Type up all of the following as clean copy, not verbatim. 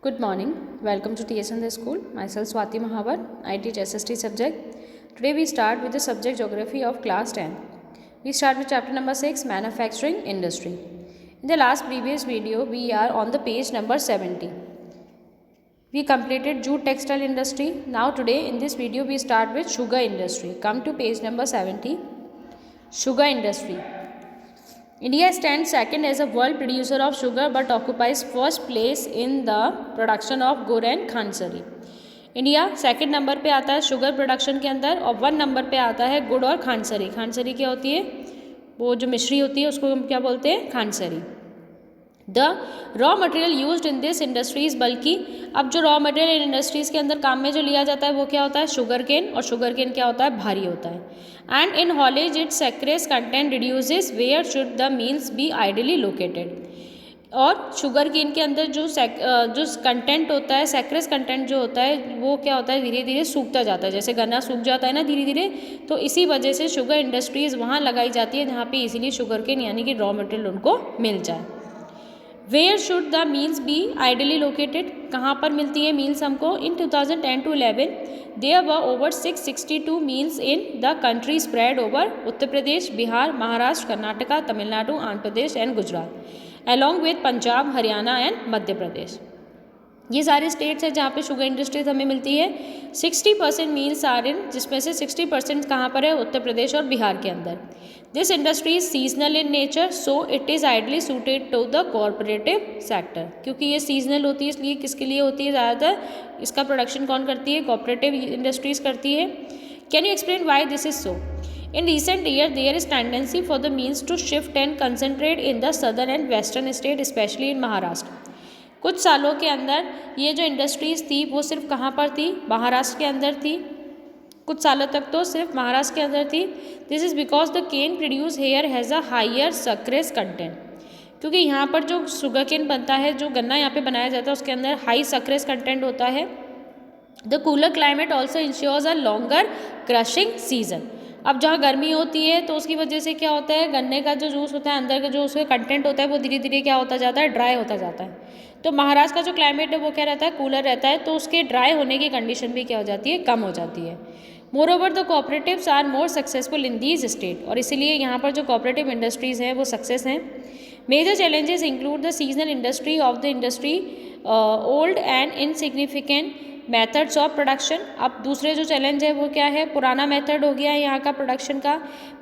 Good morning. Welcome to TSN the School. Myself Swati Mahavar. I teach SST subject. Today we start with the subject Geography of class 10. We start with chapter number 6, Manufacturing Industry. In the last previous video, we are on the page number 70. We completed jute textile industry. Now today in this video we start with sugar industry. Come to page number 70. Sugar industry. India stands second as a world producer of sugar but occupies first place in the production of गुड़ and खानसरी. India second number पे आता है sugar production के अंदर और 1 number पे आता है गुड़ और खानसरी. खानसरी क्या होती है? वो जो मिश्री होती है उसको हम क्या बोलते हैं? Khandsari. The raw material used in this industries, बल्कि अब जो रॉ मटेरियल इंडस्ट्रीज़ के अंदर काम में जो लिया जाता है वो क्या होता है? Sugar cane. और शुगर केन क्या होता है? भारी होता है. And in haulage it sucrose content reduces where should the mills be ideally located. और शुगर केन के अंदर जो कंटेंट होता है, सेक्रेस कंटेंट जो होता है वो क्या होता है? धीरे धीरे सूखता जाता है. जैसे गन्ना सूख जाता है ना धीरे धीरे, तो इसी वजह से शुगर इंडस्ट्रीज़ वहाँ लगाई जाती है जहाँ पे इसीलिए शुगर केन यानी कि रॉ मटेरियल उनको मिल जाए. Where should the mills be ideally located, कहाँ पर मिलती है मील्स हमको? In 2010 to 11 there were over 662 mills in the country spread over Uttar Pradesh, Bihar, Maharashtra, Karnataka, Tamil Nadu, Andhra Pradesh and Gujarat along with Punjab, Haryana and Madhya Pradesh. ये सारे स्टेट्स हैं जहाँ पे शुगर इंडस्ट्रीज हमें मिलती है. 60% मील्स आर इन, जिसमें से 60% कहाँ पर है? उत्तर प्रदेश और बिहार के अंदर. This industry is seasonal in nature, so it is ideally suited to the cooperative sector. क्योंकि ये सीजनल होती है इसलिए किसके लिए होती है ज़्यादातर? इसका प्रोडक्शन कौन करती है? कॉरपोरेटिव इंडस्ट्रीज करती है. Can you explain why this is so? In recent years, there is tendency for the meals to shift and concentrate in the southern and western state, especially in Maharashtra. कुछ सालों के अंदर ये जो industries थी वो सिर्फ कहाँ पर थी? महाराष्ट्र के अंदर थी. कुछ सालों तक तो सिर्फ महाराष्ट्र के अंदर थी. This is because the cane produce here has a higher sucrose content. क्योंकि यहाँ पर जो शुगर केन बनता है, जो गन्ना यहाँ पे बनाया जाता है उसके अंदर हाई सक्रेस कंटेंट होता है. The cooler climate also ensures a longer crushing season. अब जहाँ गर्मी होती है तो उसकी वजह से क्या होता है? गन्ने का जो जूस होता है अंदर का जो उसका कंटेंट होता है वो धीरे धीरे क्या होता जाता है? ड्राई होता जाता है. तो महाराष्ट्र का जो क्लाइमेट है वो क्या रहता है? कूलर रहता है. तो उसके ड्राई होने की कंडीशन भी क्या हो जाती है? कम हो जाती है. Moreover the cooperatives are more successful in these state, और इसीलिए यहाँ पर जो कोऑपरेटिव इंडस्ट्रीज़ हैं वो सक्सेस हैं. Major challenges include the seasonal industry of the industry, old and insignificant methods of production. अब दूसरे जो चैलेंज है वो क्या है? पुराना मेथड हो गया है यहाँ का प्रोडक्शन का.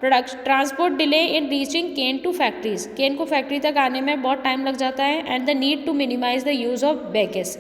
Transport delay in reaching cane to factories. Cane को फैक्ट्री तक आने में बहुत टाइम लग जाता है. And the need to minimize the use of bagasse.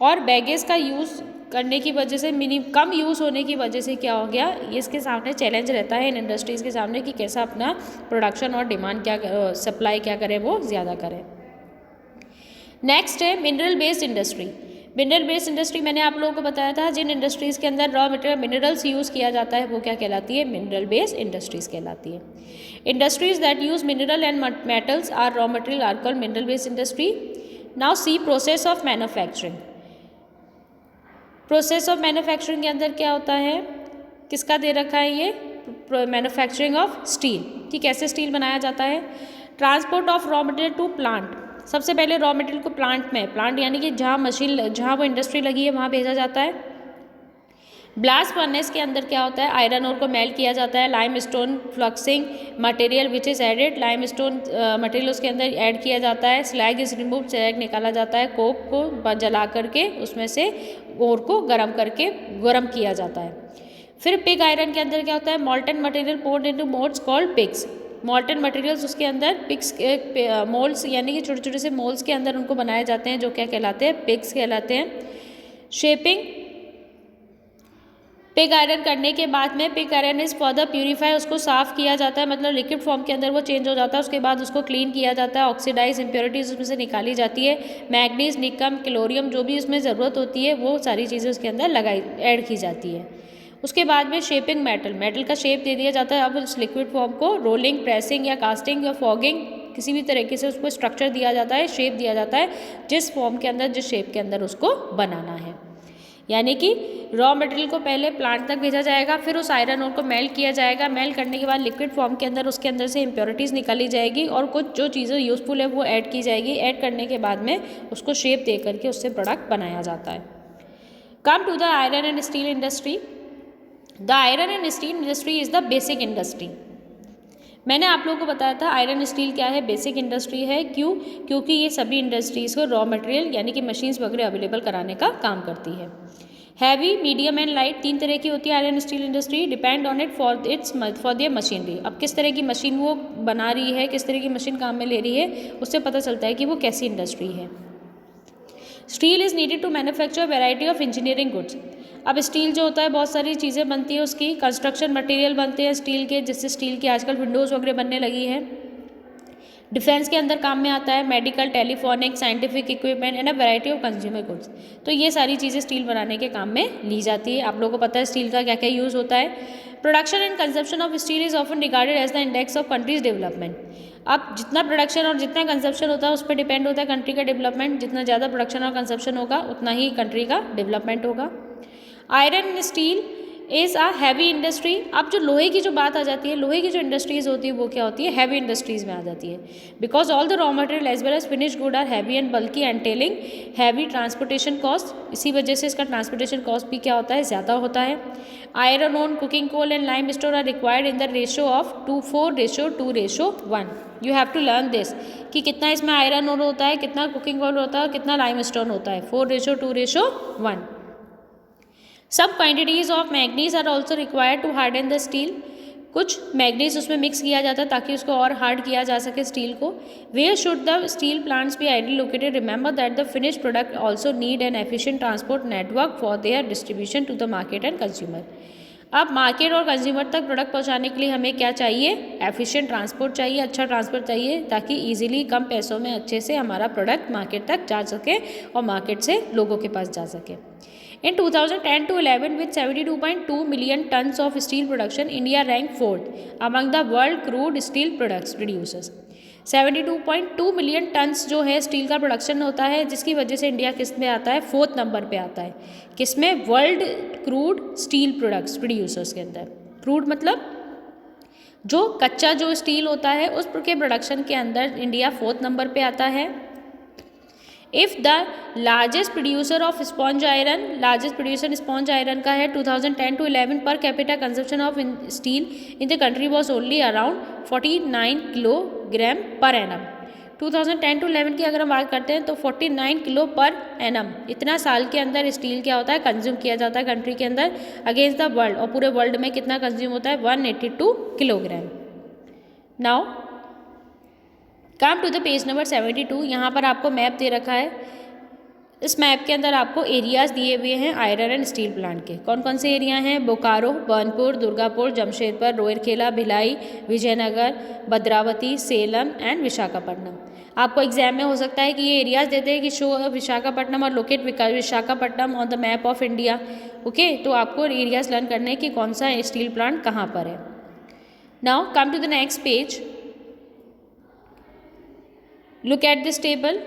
और बैगेज का यूज़ करने की वजह से कम यूज़ होने की वजह से क्या हो गया? ये इसके सामने चैलेंज रहता है इन इंडस्ट्रीज़ के सामने कि कैसा अपना प्रोडक्शन और डिमांड क्या, सप्लाई क्या करें, वो ज़्यादा करें. नेक्स्ट है mineral based industry. Mineral based industry मैंने आप लोगों को बताया था जिन इंडस्ट्रीज़ के अंदर रॉ मटेरियल मिनरल्स यूज़ किया जाता है वो क्या कहलाती है? मिनरल बेस्ड इंडस्ट्रीज़ कहलाती है. Industries that use mineral and metals are raw material are called mineral based industry. Now see process of manufacturing. Process of manufacturing के अंदर क्या होता है? किसका दे रखा है ये? Manufacturing of steel. कि कैसे स्टील बनाया जाता है? Transport of raw material to plant. सबसे पहले रॉ मटेरियल को प्लांट यानी कि जहाँ वो इंडस्ट्री लगी है वहाँ भेजा जाता है. ब्लास्ट फर्नेस के अंदर क्या होता है? आयरन ओर को मेल्ट किया जाता है. Limestone fluxing material which is added. Limestone material उसके अंदर ऐड किया जाता है. स्लैग इज रिमूव, स्लैग निकाला जाता है. कोक को जला करके उसमें से ओर को गर्म किया जाता है. फिर पिग आयरन के अंदर क्या होता है? Molten material poured into moulds called pigs. Molten materials उसके अंदर पिग्स मोल्ड्स यानी कि छोटे छोटे से मोल्ड्स के अंदर उनको बनाए जाते हैं जो क्या कहलाते हैं? पिग्स कहलाते हैं. शेपिंग. पिग आयरन करने के बाद में pig iron is further purify, उसको साफ़ किया जाता है, मतलब लिक्विड फॉर्म के अंदर वो चेंज हो जाता है. उसके बाद उसको क्लीन किया जाता है. ऑक्सीडाइज इम्प्योरिटीज़ उसमें से निकाली जाती है. मैग्नीज, निकम, क्लोरियम जो भी उसमें ज़रूरत होती है वो सारी चीज़ें उसके अंदर ऐड की जाती है. उसके बाद में शेपिंग मेटल का शेप दे दिया जाता है. अब उस लिक्विड फॉर्म को रोलिंग, प्रेसिंग या कास्टिंग या फॉगिंग किसी भी तरीके से उसको स्ट्रक्चर दिया जाता है, शेप दिया जाता है जिस फॉर्म के अंदर, जिस शेप के अंदर उसको बनाना है. यानी कि रॉ मटेरियल को पहले प्लांट तक भेजा जाएगा, फिर उस आयरन ओर को मेल्ट किया जाएगा, मेल्ट करने के बाद लिक्विड फॉर्म के अंदर उसके अंदर से इम्प्योरिटीज़ निकाली जाएगी और कुछ जो चीज़ें यूज़फुल है वो ऐड की जाएगी। ऐड करने के बाद में उसको शेप दे करके उससे प्रोडक्ट बनाया जाता है। Come to the iron and steel industry. The iron and steel industry is the basic industry. मैंने आप लोगों को बताया था आयरन स्टील क्या है, बेसिक इंडस्ट्री है। क्यों? क्योंकि ये सभी इंडस्ट्रीज़ को रॉ मटेरियल यानी कि मशीन्स वगैरह अवेलेबल कराने का काम करती है। हैवी, मीडियम एंड लाइट, 3 तरह की होती है iron steel industry. Depend on it for their machinery. अब किस तरह की मशीन वो बना रही है, किस तरह की मशीन काम में ले रही है, उससे पता चलता है कि वो कैसी इंडस्ट्री है। Steel is needed to manufacture variety of engineering goods. अब स्टील जो होता है बहुत सारी चीज़ें बनती है, उसकी कंस्ट्रक्शन मटेरियल बनते हैं स्टील के, जिससे स्टील की आजकल विंडोज़ वगैरह बनने लगी है। डिफेंस के अंदर काम में आता है, medical, telephonic, scientific equipment and a variety of consumer goods. तो ये सारी चीज़ें स्टील बनाने के काम में ली जाती है। आप लोगों को पता है स्टील का क्या क्या यूज़ होता है। Production and consumption of steel is often regarded as the index of country's development. अब जितना प्रोडक्शन और जितना कंजप्शन होता है उस पर डिपेंड होता है कंट्री का डेवलपमेंट। जितना ज़्यादा प्रोडक्शन और कंजप्शन होगा उतना ही कंट्री का डेवलपमेंट होगा। Iron steel is a heavy industry. अब जो लोहे की जो बात आ जाती है, लोहे की जो इंडस्ट्रीज़ होती है वो क्या होती है, हैवी इंडस्ट्रीज़ में आ जाती है। Because all the raw material as well as finish good are heavy and bulky entailing heavy transportation cost. इसी वजह से इसका ट्रांसपोर्टेशन कॉस्ट भी क्या होता है, ज़्यादा होता है। Iron ore, coking coal and limestone are required in the ratio of 2:4:2:1। You have to learn this कि कितना इसमें आयरन ओन होता है, कितना कुकिंग कोल होता है और कितना लाइम स्टोन होता है, 4:2:1। सब quantities of manganese are also required to harden the steel. कुछ मैग्नीज उसमें मिक्स किया जाता है ताकि उसको और हार्ड किया जा सके स्टील को। Where should the steel plants be ideally located? Remember that the finish product also need an efficient transport network for their distribution to the market and consumer. अब मार्केट और कंज्यूमर तक product पहुंचाने के लिए हमें क्या चाहिए, एफिशिएंट ट्रांसपोर्ट चाहिए, अच्छा ट्रांसपोर्ट चाहिए ताकि इजीली कम पैसों में अच्छे से हमारा प्रोडक्ट मार्केट तक जा सके और मार्केट से लोगों के पास जा सके। In 2010 to 11, with 72.2 million tons of steel production, India ranked 4th among the world crude steel producers. 72.2 million turns जो है स्टील का प्रोडक्शन होता है, जिसकी वजह से इंडिया किस में आता है, 4th नंबर पे आता है। किस में? World crude steel products producers के अंदर। क्रूड मतलब जो कच्चा जो स्टील होता है उस के प्रोडक्शन के अंदर इंडिया 4th नंबर पे आता है। If the largest producer of sponge iron, largest producer sponge iron का है 2010 to 11 per capita consumption of steel in the country was only around 49 kilogram per annum. 2010 to 11 की अगर हम बात करते हैं तो 49 किलो पर एनम इतना साल के अंदर स्टील क्या होता है, कंज्यूम किया जाता है कंट्री के अंदर अगेंस्ट द वर्ल्ड। और पूरे वर्ल्ड में कितना कंज्यूम होता है, 182 kilogram. Now come to the page number 72। यहाँ पर आपको मैप दे रखा है। इस मैप के अंदर आपको एरियाज़ दिए हुए हैं आयरन एंड स्टील प्लांट के। कौन कौन से एरिया हैं? बोकारो, बर्नपुर, दुर्गापुर, जमशेदपुर, रोहरकेला, भिलाई, विजयनगर, भद्रावती, सेलम एंड विशाखापट्टनम। आपको एग्जाम में हो सकता है कि ये एरियाज़ देते हैं कि शो विशाखापट्टनम और locate Visakhapatnam on the map of India. Okay, तो आपको एरियाज़ लर्न करने कि कौन सा स्टील प्लांट कहाँ पर है। Now come to the next page. Look at this table.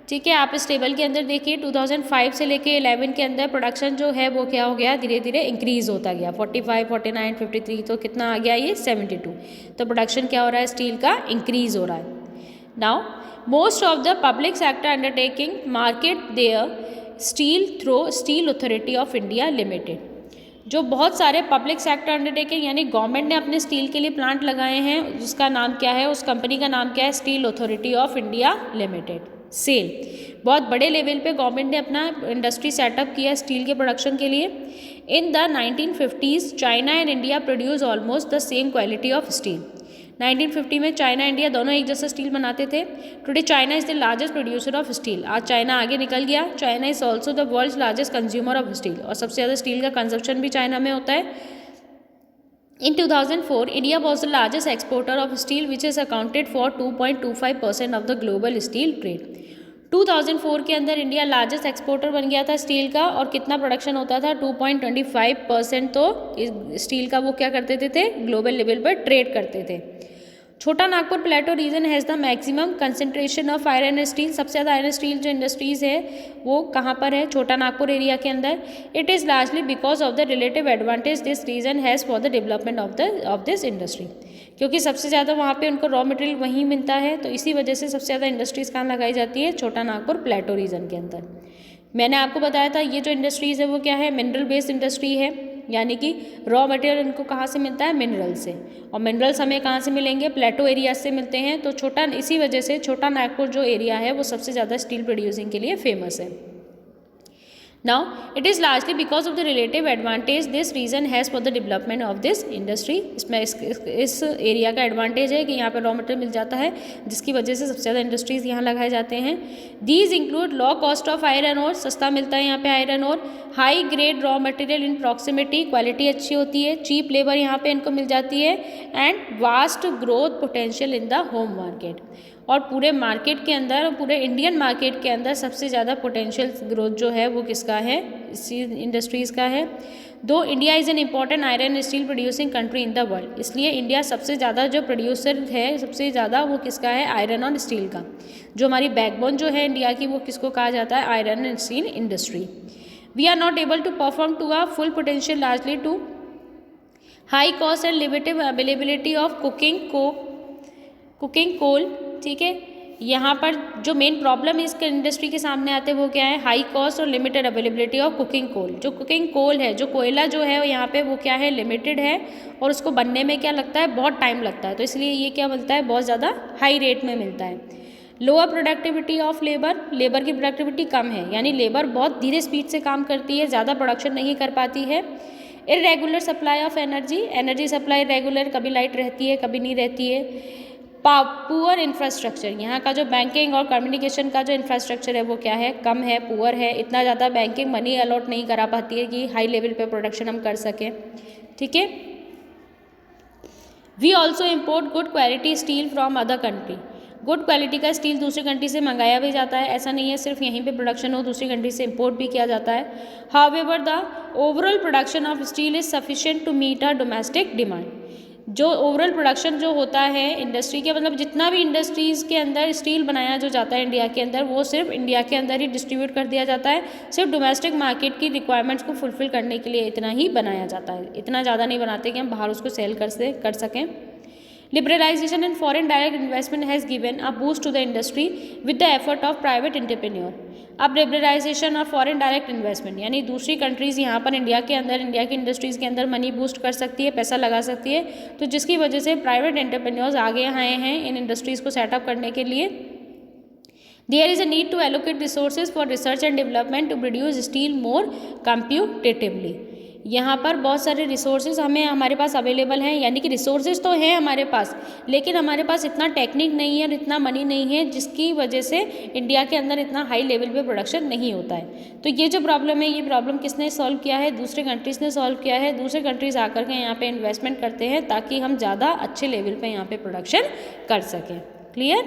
ठीक है, आप इस टेबल के अंदर देखिए 2005 से लेके 11 के अंदर प्रोडक्शन जो है वो क्या हो गया, धीरे धीरे इंक्रीज होता गया। 45, 49, 53 तो कितना आ गया ये 72। तो प्रोडक्शन क्या हो रहा है, स्टील का इंक्रीज हो रहा है। Now most of the public sector undertaking market their steel through steel authority of India limited. जो बहुत सारे पब्लिक सेक्टर अंडरटेकिंग यानी गवर्नमेंट ने अपने स्टील के लिए प्लांट लगाए हैं, उसका नाम क्या है, उस कंपनी का नाम क्या है, steel authority of India limited, SAIL. बहुत बड़े लेवल पे गवर्नमेंट ने अपना इंडस्ट्री सेटअप किया स्टील के प्रोडक्शन के लिए। In the 1950s China and India produce almost the same quality of steel. 1950 में चाइना इंडिया दोनों एक जैसा स्टील बनाते थे। Today China is the largest producer of steel. आज चाइना आगे निकल गया। China is also the world's largest consumer of steel, और सबसे ज़्यादा स्टील का कंजप्शन भी चाइना में होता है। In 2004, India was the largest exporter of steel, which is accounted for 2.25% of the global steel trade. 2004 के अंदर इंडिया लार्जेस्ट एक्सपोर्टर बन गया था स्टील का, और कितना प्रोडक्शन होता था, 2.25%। तो स्टील का वो क्या करते थे ग्लोबल लेवल पर ट्रेड करते थे। छोटा Nagpur plateau region has the maximum concentration of iron and steel. सबसे ज़्यादा आयरन स्टील जो इंडस्ट्रीज़ है वो कहाँ पर है? छोटा नागपुर एरिया के अंदर। It is largely because of the relative advantage this region has for the development of this industry, क्योंकि सबसे ज़्यादा वहाँ पे उनको रॉ मटेरियल वहीं मिलता है, तो इसी वजह से सबसे ज़्यादा इंडस्ट्रीज़ कहाँ लगाई जाती है? छोटा नागपुर प्लेटो रीजन के अंदर। मैंने आपको बताया था ये जो इंडस्ट्रीज़ है वो क्या है? मिनरल बेस्ड इंडस्ट्री है, यानी कि रॉ मटेरियल इनको कहाँ से मिलता है? मिनरल से। और मिनरल्स हमें कहाँ से मिलेंगे? प्लेटो एरिया से मिलते हैं। तो इसी वजह से छोटा नागपुर जो एरिया है वो सबसे ज़्यादा स्टील प्रोड्यूसिंग के लिए फेमस है। Now, it is largely because of the relative advantage this region has for the development of this industry. इसमें इस एरिया का एडवांटेज है कि यहाँ पर रॉ मटेरियल मिल जाता है, जिसकी वजह से सबसे ज़्यादा इंडस्ट्रीज़ यहाँ लगाए जाते हैं। These include low cost of iron ore, सस्ता मिलता है यहाँ पे आयरन और, high grade raw material in proximity, quality अच्छी होती है, चीप लेबर यहाँ पे इनको मिल जाती है, and vast growth potential in the home market. और पूरे मार्केट के अंदर, पूरे इंडियन मार्केट के अंदर सबसे ज़्यादा पोटेंशियल ग्रोथ जो है वो किसका है? इसी इंडस्ट्रीज़ का है। दो India is an important iron steel producing country in the world, इसलिए इंडिया सबसे ज़्यादा जो प्रोड्यूसर है सबसे ज़्यादा वो किसका है? आयरन और स्टील का। जो हमारी बैकबोन जो है इंडिया की वो किसको कहा जाता है? Iron and steel industry. We are not able to perform to a full potential largely to high cost and limited availability of cooking coal. ठीक है, यहाँ पर जो मेन प्रॉब्लम इस इंडस्ट्री के सामने आते हैं वो क्या है? हाई कॉस्ट और लिमिटेड अवेलेबिलिटी ऑफ कुकिंग कोल। जो कुकिंग कोल है, जो कोयला जो है यहाँ पे वो क्या है? लिमिटेड है, और उसको बनने में क्या लगता है? बहुत टाइम लगता है, तो इसलिए ये क्या मिलता है? बहुत ज़्यादा हाई रेट में मिलता है। लोअर प्रोडक्टिविटी ऑफ लेबर की प्रोडक्टिविटी कम है, यानी लेबर बहुत धीरे स्पीड से काम करती है, ज़्यादा प्रोडक्शन नहीं कर पाती है। Irregular supply of energy supply regular, कभी लाइट रहती है कभी नहीं रहती है। पुअर इंफ्रास्ट्रक्चर, यहाँ का जो बैंकिंग और कम्युनिकेशन का जो इंफ्रास्ट्रक्चर है वो क्या है? कम है, पुअर है, इतना ज़्यादा बैंकिंग मनी अलॉट नहीं करा पाती है कि हाई लेवल पे प्रोडक्शन हम कर सकें। ठीक है, we also import good quality steel from other country. Good quality का स्टील दूसरी कंट्री से मंगाया भी जाता है, ऐसा नहीं है सिर्फ यहीं पे प्रोडक्शन हो, दूसरी कंट्री से इंपोर्ट भी किया जाता है। However the overall production of steel is sufficient to meet a domestic demand. जो ओवरऑल प्रोडक्शन जो होता है इंडस्ट्री के, मतलब जितना भी इंडस्ट्रीज़ के अंदर स्टील बनाया जो जाता है इंडिया के अंदर, वो सिर्फ इंडिया के अंदर ही डिस्ट्रीब्यूट कर दिया जाता है। सिर्फ डोमेस्टिक मार्केट की रिक्वायरमेंट्स को फुलफिल करने के लिए इतना ही बनाया जाता है, इतना ज़्यादा नहीं बनाते कि हम बाहर उसको सेल कर सकें। Liberalization and foreign direct investment has given a boost to the industry with the effort of private entrepreneur. अब लिबरलाइजेशन और फॉरेन डायरेक्ट इन्वेस्टमेंट, यानी दूसरी कंट्रीज़ यहाँ पर इंडिया के अंदर, इंडिया की इंडस्ट्रीज़ के अंदर मनी बूस्ट कर सकती है, पैसा लगा सकती है, तो जिसकी वजह से प्राइवेट एंटरप्रेन्योर्स आगे आए हैं इन इंडस्ट्रीज़ को सेटअप करने के लिए। There is a need to allocate resources for research and development to produce steel more competitively. यहाँ पर बहुत सारे रिसोर्सेज हमारे पास अवेलेबल हैं, यानी कि रिसोर्सेज तो हैं हमारे पास, लेकिन हमारे पास इतना टेक्निक नहीं है और इतना मनी नहीं है, जिसकी वजह से इंडिया के अंदर इतना हाई लेवल पे प्रोडक्शन नहीं होता है। तो ये जो प्रॉब्लम है, ये प्रॉब्लम किसने सॉल्व किया है? दूसरे कंट्रीज़ ने सॉल्व किया है। दूसरे कंट्रीज़ आकर के यहाँ पे इन्वेस्टमेंट करते हैं ताकि हम ज़्यादा अच्छे लेवल पे यहाँ पे प्रोडक्शन कर सकें। क्लियर?